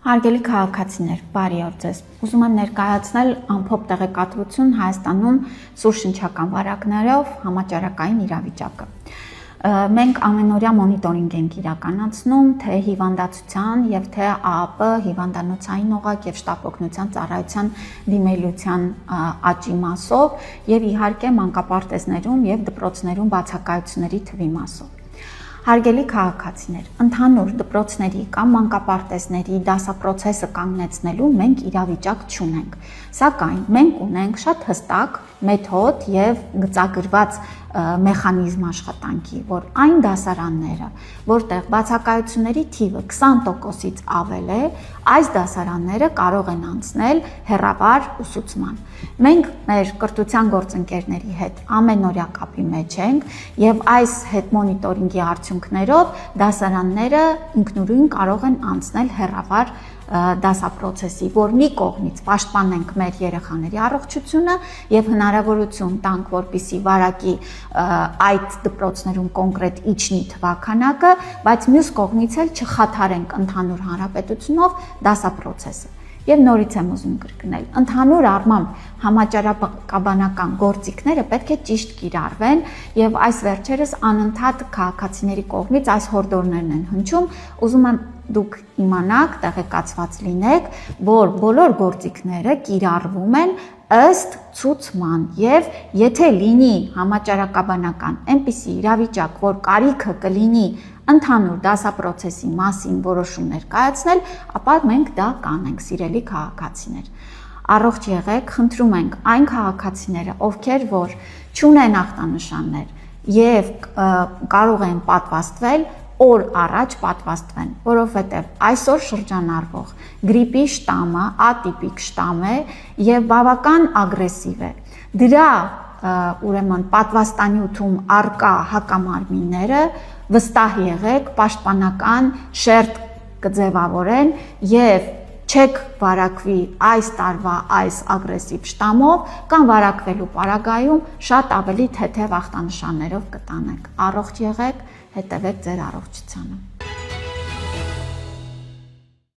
Հարգելի քաղաքացիներ, բարի օր ձեզ։ Ուզում եմ ներկայացնել ամփոփ տեղեկատվություն Հայաստանում սուրշնչական վարակներով համաճարակային իրավիճակը։ Մենք ամենօրյա մոնիտորինգ ենք իրականացնում թե հիվանդացության եւ թե ԱԱՊ հիվանդանոցային օղակ եւ շտապ օգնության ծառայության դիմելության աճի մասով եւ իհարկե մանկապարտեզներում եւ դպրոցներում բացակայությունների թվի մասով։ Հարգելի քաղաքացիներ, ընդհանուր դպրոցների կամ մանկապարտեզների դասապրոցեսը կանգնեցնելու մենք իրավիճակ չունենք, սակայն մենք ունենք շատ հստակ մեթոդ եւ գծագրված մեխանիզմ աշխատանքի, որ այն դասարանները, որտեղ բացակայությունների թիվը 20%-ից ավել է, այս դասարանները կարող են անցնել հեռավար ուսուցման։ Մենք մեր կրթության գործընկերների հետ ամենօրյա կապի մեջ ենք եւ այս հետ մոնիտորինգի արդյունքներով դասարանները ինքնուրույն կարող են անցնել հեռավար դասապրոցեսի, որ մի կողմից պաշտպանենք մեր երեխաների առողջությունը եւ հնարավորություն տանք, որպիսի վարակի այդ դպրոցներում կոնկրետ իջնի թվաքանակը, բայց մյուս կողմից էլ չխաթարենք ընդհանուր հանրապետությունով դասապրոցեսը։ Եվ նորից եմ ուզում կրկնել, ընդհանուր առմամբ համաճարակաբանական գործիքները պետք է ճիշտ կիրառվեն եւ այս վերջերս անընդհատ քաղաքացիների կողմից այս հորդորներն են հնչում, ուզում եմ դուք իմանաք, տեղեկացված լինեք, որ բոլոր գործիքները կիրառվում են ըստ ցուցման եւ եթե լինի համաճարակաբանական այնպիսի իրավիճակ, որ կարիքը կլինի ընդհանուր դասապրոցեսի մասին որոշումներ կայացնել, ապա մենք դա կանենք, սիրելի քաղաքացիներ։ Առողջ եղեք, խնդրում ենք այն քաղաքացիները, ովքեր որ չունեն ախտանշաններ եւ կարող են պատվաստվել, օր առաջ պատվաստվեն, որովհետև այսօր շրջանառվող գրիպի շտամը ատիպիկ շտամ է եւ բավական ագրեսիվ է։ Դրա ուրեմն պատվաստանյութում արկա հակամարմինները վստահ եղեք, պաշտպանական շերտ կձևավորեն եւ չեք վարակվի այս տարվա այս ագրեսիվ շտամով կամ վարակվելու պարագայում շատ ավելի թեթև ախտանշաններով կտանեք։ Առողջ եղեք, հետևեք ձեր առողջությանը։